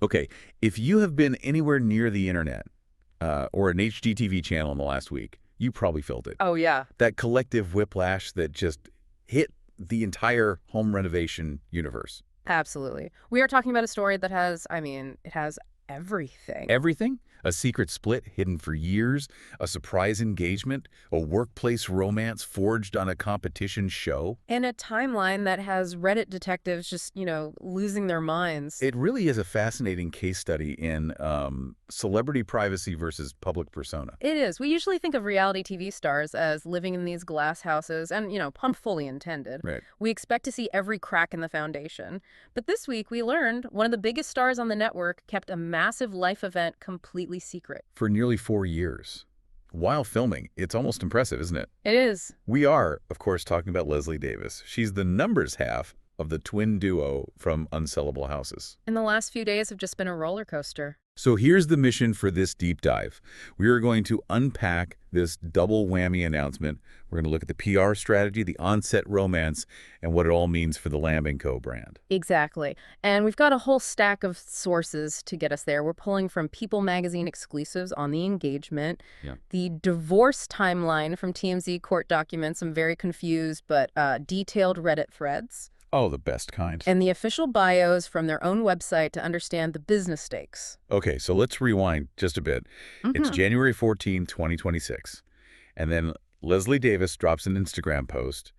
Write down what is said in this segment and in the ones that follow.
Okay, if you have been anywhere near the internet or an HGTV channel in the last week, you probably felt it. Oh, yeah. That collective whiplash that just hit the entire home renovation universe. Absolutely. We are talking about a story that has, it has everything. Everything? A secret split hidden for years, a surprise engagement, a workplace romance forged on a competition show. In a timeline that has Reddit detectives just, losing their minds. It really is a fascinating case study in celebrity privacy versus public persona. It is. We usually think of reality TV stars as living in these glass houses, and, pun fully intended. Right. We expect to see every crack in the foundation. But this week, we learned one of the biggest stars on the network kept a massive life event completely secret. For nearly 4 years. While filming, it's almost impressive, isn't it? It is. We are, of course, talking about Leslie Davis. She's the numbers half of the twin duo from Unsellable Houses. And the last few days have just been a roller coaster. So here's the mission for this deep dive. We are going to unpack this double whammy announcement. We're going to look at the PR strategy, the on-set romance, and what it all means for the Lamb & Co. brand. Exactly. And we've got a whole stack of sources to get us there. We're pulling from People magazine exclusives on the engagement, Yeah. the divorce timeline from TMZ court documents, some very confused but detailed Reddit threads, Oh, the best kind. and the official bios from their own website to understand the business stakes. Okay, so let's rewind just a bit. It's January 14, 2026. And then Leslie Davis drops an Instagram post,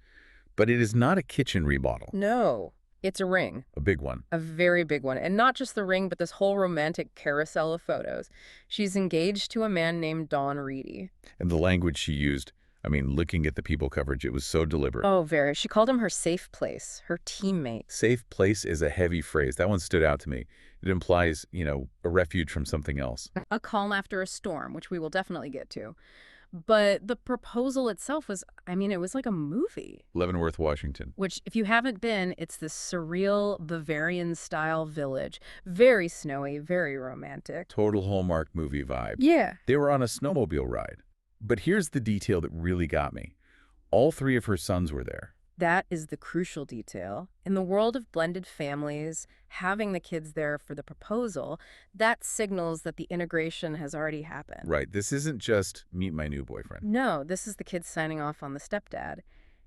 but it is not a kitchen remodel, No, it's a ring. a big one. A very big one. And not just the ring, but this whole romantic carousel of photos. She's engaged to a man named Don Reedy. And the language she used, looking at the People coverage, it was so deliberate. Oh, very. She called him her safe place, her teammate. Safe place is a heavy phrase. That one stood out to me. It implies, a refuge from something else. A calm after a storm, which we will definitely get to. But the proposal itself was, it was like a movie. Leavenworth, Washington. Which, if you haven't been, it's this surreal Bavarian-style village. Very snowy, very romantic. Total Hallmark movie vibe. Yeah. They were on a snowmobile ride. But here's the detail that really got me. All three of her sons were there. That is the crucial detail. In the world of blended families, having the kids there for the proposal, that signals that the integration has already happened. Right. This isn't just meet my new boyfriend. No, this is the kids signing off on the stepdad.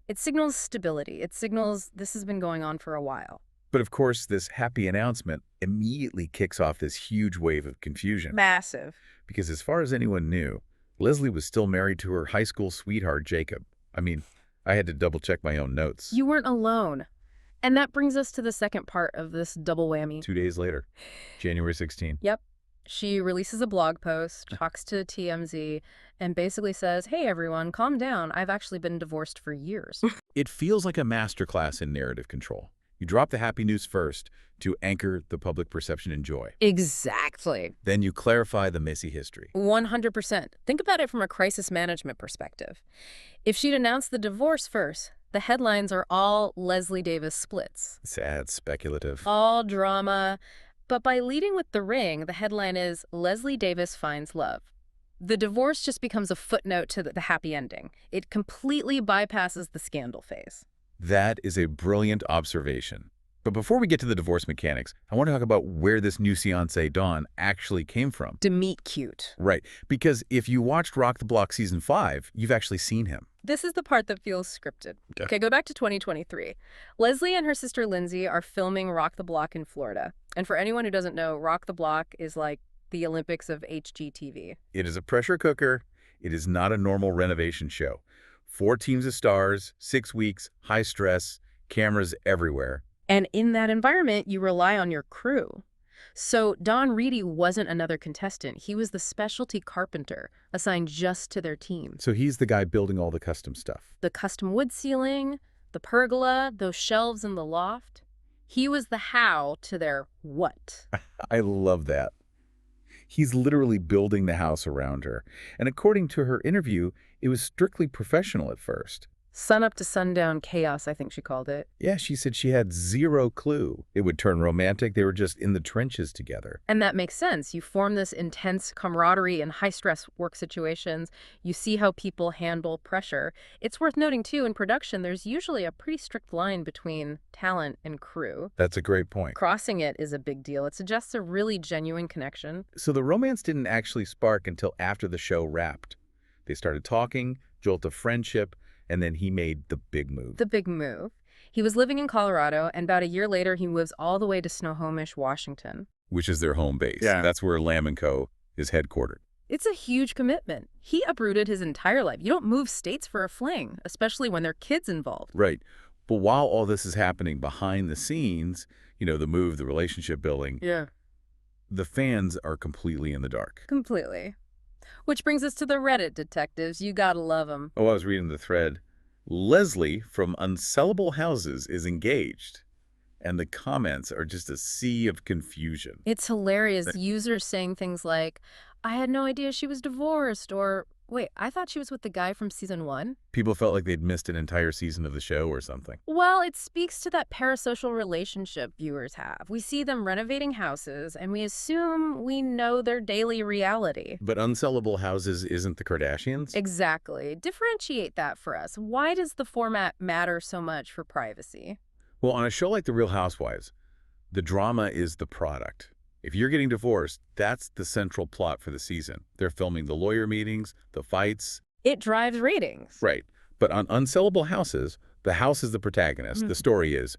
It signals stability. It signals this has been going on for a while. But of course, this happy announcement immediately kicks off this huge wave of confusion. Massive. Because as far as anyone knew, Leslie was still married to her high school sweetheart, Jacob. I had to double-check my own notes. You weren't alone. And that brings us to the second part of this double whammy. 2 days later, January 16. Yep. She releases a blog post, talks to TMZ, and basically says, hey, everyone, calm down. I've actually been divorced for years. It feels like a masterclass in narrative control. You drop the happy news first to anchor the public perception and joy. Exactly. Then you clarify the messy history. 100%. Think about it from a crisis management perspective. If she'd announced the divorce first, the headlines are all Leslie Davis splits. Sad, speculative. All drama. But by leading with the ring, the headline is Leslie Davis finds love. The divorce just becomes a footnote to the happy ending. It completely bypasses the scandal phase. That is a brilliant observation. But before we get to the divorce mechanics, I want to talk about where this new fiancé, Dawn, actually came from. Demeet cute. Right, because if you watched Rock the Block Season 5, you've actually seen him. This is the part that feels scripted. Okay, go back to 2023. Leslie and her sister Lindsay are filming Rock the Block in Florida. And for anyone who doesn't know, Rock the Block is like the Olympics of HGTV. It is a pressure cooker. It is not a normal renovation show. 4 teams of stars, 6 weeks, high stress, cameras everywhere. And in that environment, you rely on your crew. So Don Reedy wasn't another contestant. He was the specialty carpenter assigned just to their team. So he's the guy building all the custom stuff. The custom wood ceiling, the pergola, those shelves in the loft. He was the how to their what. I love that. He's literally building the house around her. And according to her interview, it was strictly professional at first. Sun-up to sundown chaos, I think she called it. Yeah, she said she had zero clue it would turn romantic. They were just in the trenches together. And that makes sense. You form this intense camaraderie in high-stress work situations. You see how people handle pressure. It's worth noting, too, in production, there's usually a pretty strict line between talent and crew. That's a great point. Crossing it is a big deal. It suggests a really genuine connection. So the romance didn't actually spark until after the show wrapped. They started talking, jolt of friendship, and then he made the big move. The big move. He was living in Colorado, and about a year later, he moves all the way to Snohomish, Washington. Which is their home base. Yeah. That's where Lamb & Co. is headquartered. It's a huge commitment. He uprooted his entire life. You don't move states for a fling, especially when there are kids involved. Right. But while all this is happening behind the scenes, the move, the relationship building, Yeah. the fans are completely in the dark. Completely. Which brings us to the Reddit detectives. You gotta love them. Oh, I was reading the thread. Leslie from Unsellable Houses is engaged, and the comments are just a sea of confusion. It's hilarious. Users saying things like, I had no idea she was divorced, or, wait, I thought she was with the guy from season 1? People felt like they'd missed an entire season of the show or something. Well, it speaks to that parasocial relationship viewers have. We see them renovating houses, and we assume we know their daily reality. But Unsellable Houses isn't the Kardashians? Exactly. Differentiate that for us. Why does the format matter so much for privacy? Well, on a show like The Real Housewives, the drama is the product. If you're getting divorced, that's the central plot for the season. They're filming the lawyer meetings, the fights. It drives ratings. Right. But on Unsellable Houses, the house is the protagonist. The story is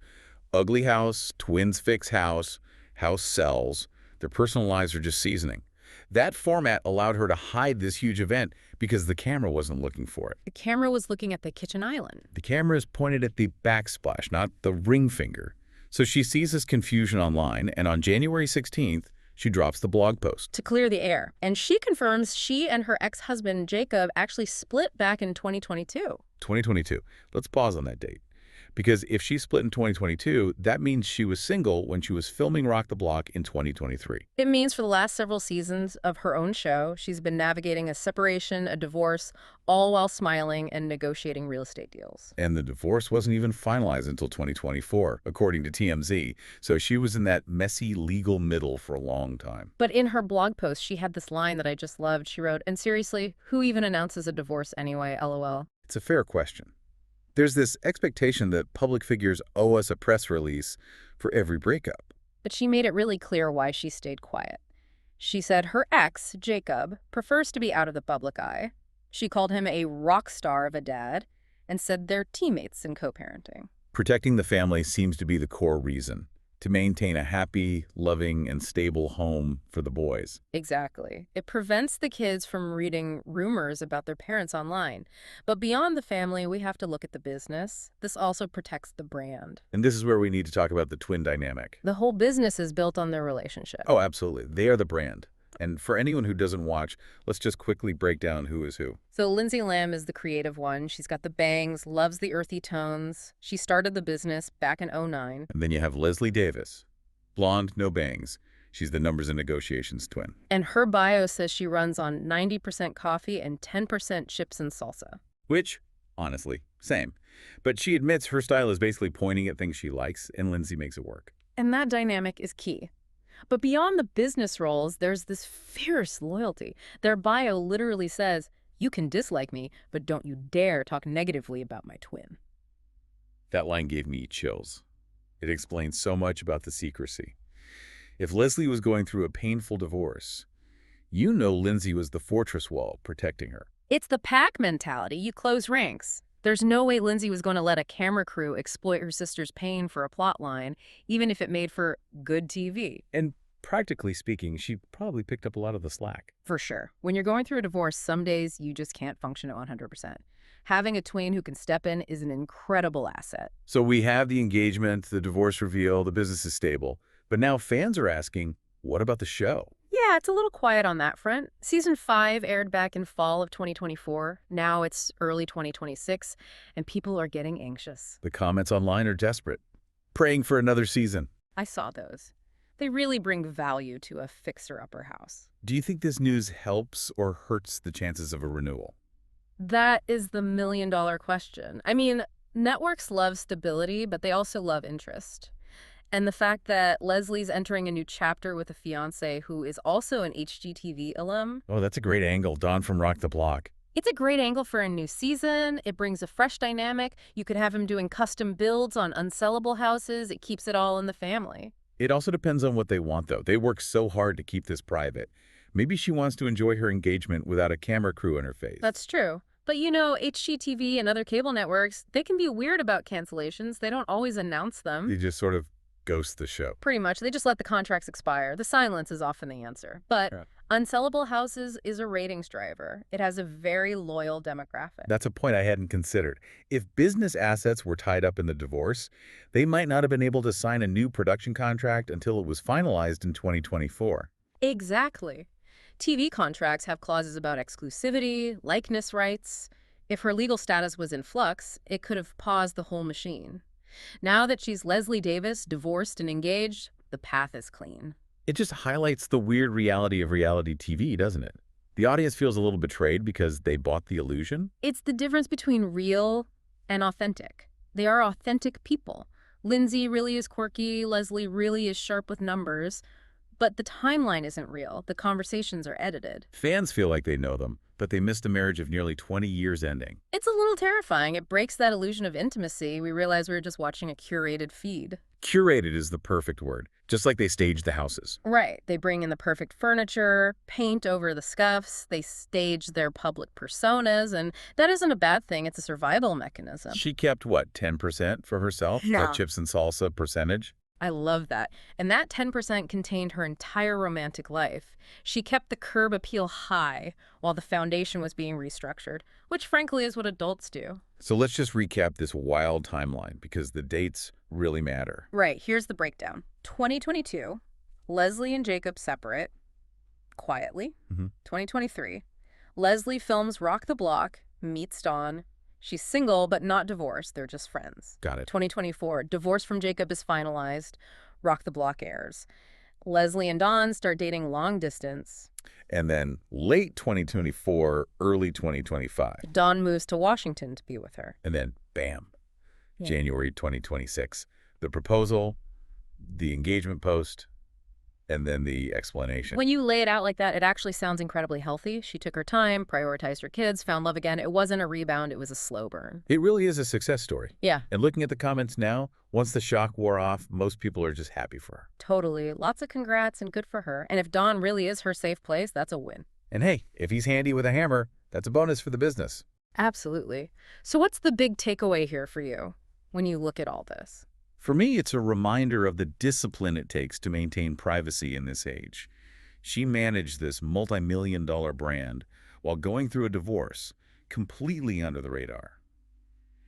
ugly house, twins fix house, house sells. Their personal lives are just seasoning. That format allowed her to hide this huge event because the camera wasn't looking for it. The camera was looking at the kitchen island. The camera is pointed at the backsplash, not the ring finger. So she sees this confusion online, and on January 16th, she drops the blog post. To clear the air. And she confirms she and her ex-husband, Jacob, actually split back in 2022. 2022. Let's pause on that date. Because if she split in 2022, that means she was single when she was filming Rock the Block in 2023. It means for the last several seasons of her own show, she's been navigating a separation, a divorce, all while smiling and negotiating real estate deals. And the divorce wasn't even finalized until 2024, according to TMZ. So she was in that messy legal middle for a long time. But in her blog post, she had this line that I just loved. She wrote, and seriously, who even announces a divorce anyway, LOL? It's a fair question. There's this expectation that public figures owe us a press release for every breakup. But she made it really clear why she stayed quiet. She said her ex, Jacob, prefers to be out of the public eye. She called him a rock star of a dad and said they're teammates in co-parenting. Protecting the family seems to be the core reason, to maintain a happy, loving, and stable home for the boys. Exactly. It prevents the kids from reading rumors about their parents online. But beyond the family, we have to look at the business. This also protects the brand. And this is where we need to talk about the twin dynamic. The whole business is built on their relationship. Oh, absolutely. They are the brand. And for anyone who doesn't watch, let's just quickly break down who is who. So Lindsay Lamb is the creative one. She's got the bangs, loves the earthy tones. She started the business back in '09. And then you have Leslie Davis. Blonde, no bangs. She's the numbers and negotiations twin. And her bio says she runs on 90% coffee and 10% chips and salsa. Which, honestly, same. But she admits her style is basically pointing at things she likes, and Lindsay makes it work. And that dynamic is key. But beyond the business roles, there's this fierce loyalty. Their bio literally says, you can dislike me, but don't you dare talk negatively about my twin. That line gave me chills. It explains so much about the secrecy. If Leslie was going through a painful divorce, Lindsay was the fortress wall protecting her. It's the pack mentality. You close ranks. There's no way Lindsay was going to let a camera crew exploit her sister's pain for a plot line, even if it made for good TV. And practically speaking, she probably picked up a lot of the slack. For sure. When you're going through a divorce, some days you just can't function at 100%. Having a twin who can step in is an incredible asset. So we have the engagement, the divorce reveal, the business is stable. But now fans are asking, what about the show? Yeah, it's a little quiet on that front. Season 5 aired back in fall of 2024. Now it's early 2026, and people are getting anxious. The comments online are desperate, praying for another season. I saw those. They really bring value to a fixer-upper house. Do you think this news helps or hurts the chances of a renewal? That is the million-dollar question. I mean, networks love stability, but they also love interest. And the fact that Leslie's entering a new chapter with a fiancé who is also an HGTV alum, Oh, that's a great angle. Don from Rock the Block. it's a great angle for a new season. It brings a fresh dynamic. You could have him doing custom builds on unsellable houses. It keeps it all in the family. It also depends on what they want, though. They work so hard to keep this private. Maybe she wants to enjoy her engagement without a camera crew in her face. That's true. But you know, HGTV and other cable networks, they can be weird about cancellations. They don't always announce them. They just sort of ghost the show. Pretty much. They just let the contracts expire. The silence is often the answer. But Yeah. unsellable houses is a ratings driver. It has a very loyal demographic. That's a point I hadn't considered. If business assets were tied up in the divorce, they might not have been able to sign a new production contract until it was finalized in 2024. Exactly. TV contracts have clauses about exclusivity, likeness rights. If her legal status was in flux, it could have paused the whole machine. Now that she's Leslie Davis, divorced and engaged, the path is clean. It just highlights the weird reality of reality TV, doesn't it? The audience feels a little betrayed because they bought the illusion. It's the difference between real and authentic. They are authentic people. Lindsay really is quirky, Leslie really is sharp with numbers, but the timeline isn't real. The conversations are edited. Fans feel like they know them, but they missed a marriage of nearly 20 years ending. It's a little terrifying. It breaks that illusion of intimacy. We realize we're just watching a curated feed. Curated is the perfect word, just like they staged the houses. Right. They bring in the perfect furniture, paint over the scuffs, they stage their public personas, and that isn't a bad thing. It's a survival mechanism. She kept, what, 10% for herself? No. That chips and salsa percentage? I love that. And that 10% contained her entire romantic life. She kept the curb appeal high while the foundation was being restructured, which frankly is what adults do. So let's just recap this wild timeline, because the dates really matter. Right, here's the breakdown. 2022, Leslie and Jacob separate, quietly. 2023, Leslie films Rock the Block, meets Dawn. She's single but not divorced, they're just friends. Got it. 2024, divorce from Jacob is finalized, Rock the Block airs. Leslie and Dawn start dating long distance. And then late 2024, early 2025. Dawn moves to Washington to be with her. And then, bam, Yeah. January 2026. The proposal, the engagement post, and then the explanation. When you lay it out like that, it actually sounds incredibly healthy. She took her time, prioritized her kids, found love again. It wasn't a rebound, it was a slow burn. It really is a success story. Yeah, And looking at the comments now, once the shock wore off, most people are just happy for her. totally. Lots of congrats and good for her. And if Dawn really is her safe place, that's a win. And hey, if he's handy with a hammer, that's a bonus for the business. Absolutely. So what's the big takeaway here for you when you look at all this? For me, it's a reminder of the discipline it takes to maintain privacy in this age. She managed this multi-million-dollar brand while going through a divorce, completely under the radar.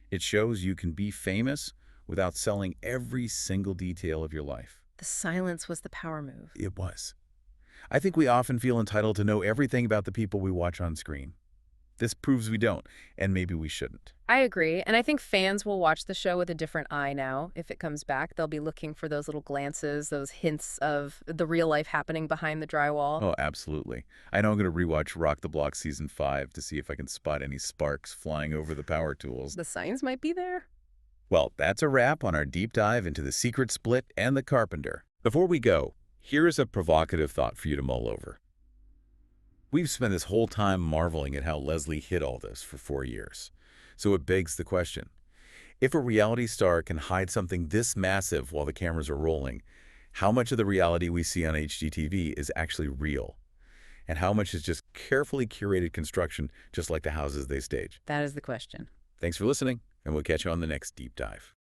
It shows you can be famous without selling every single detail of your life. The silence was the power move. It was. I think we often feel entitled to know everything about the people we watch on screen. This proves we don't, and maybe we shouldn't. I agree, and I think fans will watch the show with a different eye now. If it comes back, they'll be looking for those little glances, those hints of the real life happening behind the drywall. Oh, absolutely. I know I'm going to rewatch Rock the Block Season 5 to see if I can spot any sparks flying over the power tools. The signs might be there. Well, that's a wrap on our deep dive into the secret split and the carpenter. Before we go, here is a provocative thought for you to mull over. We've spent this whole time marveling at how Leslie hid all this for 4 years. So it begs the question, if a reality star can hide something this massive while the cameras are rolling, how much of the reality we see on HGTV is actually real? And how much is just carefully curated construction, just like the houses they stage? That is the question. Thanks for listening, and we'll catch you on the next deep dive.